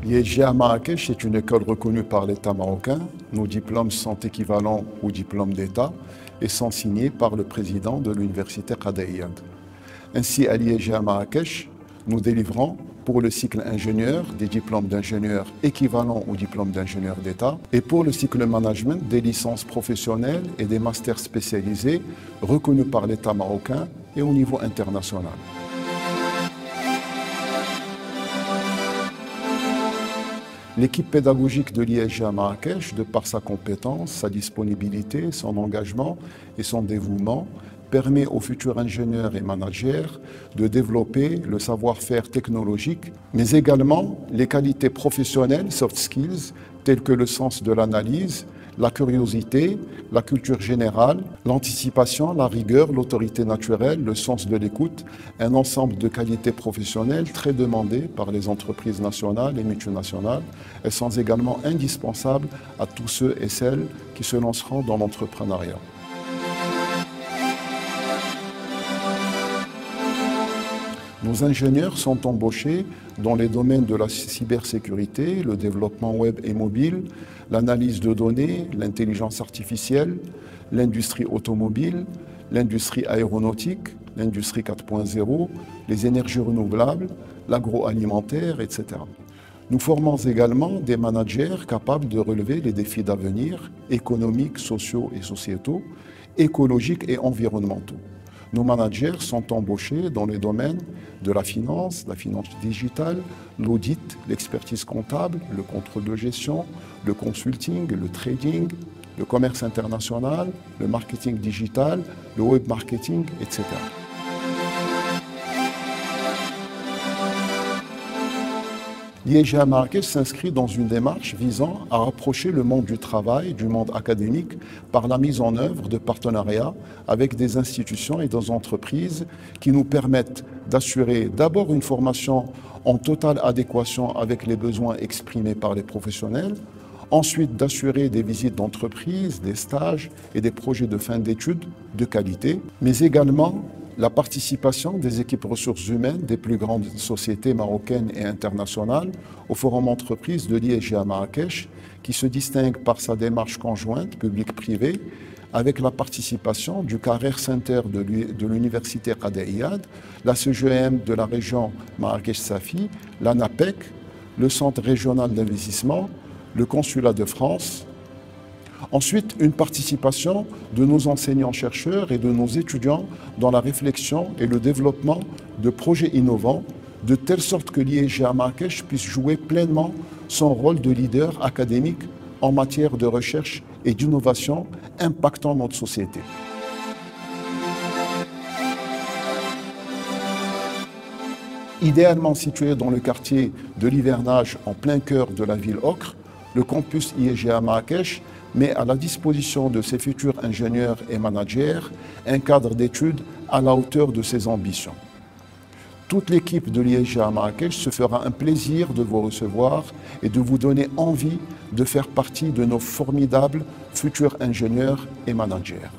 L'IEG à Marrakech est une école reconnue par l'État marocain. Nos diplômes sont équivalents aux diplômes d'État et sont signés par le président de l'université Qada Iyad. Ainsi, à l'IEG à Marrakech, nous délivrons pour le cycle ingénieur des diplômes d'ingénieur équivalents aux diplômes d'ingénieur d'État et pour le cycle management des licences professionnelles et des masters spécialisés reconnus par l'État marocain et au niveau international. L'équipe pédagogique de l'IEG à Marrakech, de par sa compétence, sa disponibilité, son engagement et son dévouement, permet aux futurs ingénieurs et managers de développer le savoir-faire technologique, mais également les qualités professionnelles, soft skills, telles que le sens de l'analyse, la curiosité, la culture générale, l'anticipation, la rigueur, l'autorité naturelle, le sens de l'écoute, un ensemble de qualités professionnelles très demandées par les entreprises nationales et multinationales. Elles sont également indispensables à tous ceux et celles qui se lanceront dans l'entrepreneuriat. Nos ingénieurs sont embauchés dans les domaines de la cybersécurité, le développement web et mobile, l'analyse de données, l'intelligence artificielle, l'industrie automobile, l'industrie aéronautique, l'industrie 4.0, les énergies renouvelables, l'agroalimentaire, etc. Nous formons également des managers capables de relever les défis d'avenir, économiques, sociaux et sociétaux, écologiques et environnementaux. Nos managers sont embauchés dans les domaines de la finance digitale, l'audit, l'expertise comptable, le contrôle de gestion, le consulting, le trading, le commerce international, le marketing digital, le web marketing, etc. L'IEG à Marrakech s'inscrit dans une démarche visant à rapprocher le monde du travail du monde académique par la mise en œuvre de partenariats avec des institutions et des entreprises qui nous permettent d'assurer d'abord une formation en totale adéquation avec les besoins exprimés par les professionnels, ensuite d'assurer des visites d'entreprise, des stages et des projets de fin d'études de qualité, mais également la participation des équipes ressources humaines des plus grandes sociétés marocaines et internationales au Forum Entreprise de l'IEG à Marrakech, qui se distingue par sa démarche conjointe publique-privée avec la participation du Career Center de l'Université Qada Iyad, la CGEM de la région Marrakech-Safi, l'ANAPEC, le Centre régional d'investissement, le Consulat de France. Ensuite, une participation de nos enseignants-chercheurs et de nos étudiants dans la réflexion et le développement de projets innovants, de telle sorte que l'IEG à Marrakech puisse jouer pleinement son rôle de leader académique en matière de recherche et d'innovation impactant notre société. Idéalement situé dans le quartier de l'Hivernage en plein cœur de la ville ocre, le campus IEG à Marrakech met à la disposition de ses futurs ingénieurs et managers un cadre d'études à la hauteur de ses ambitions. Toute l'équipe de l'IEG à Marrakech se fera un plaisir de vous recevoir et de vous donner envie de faire partie de nos formidables futurs ingénieurs et managers.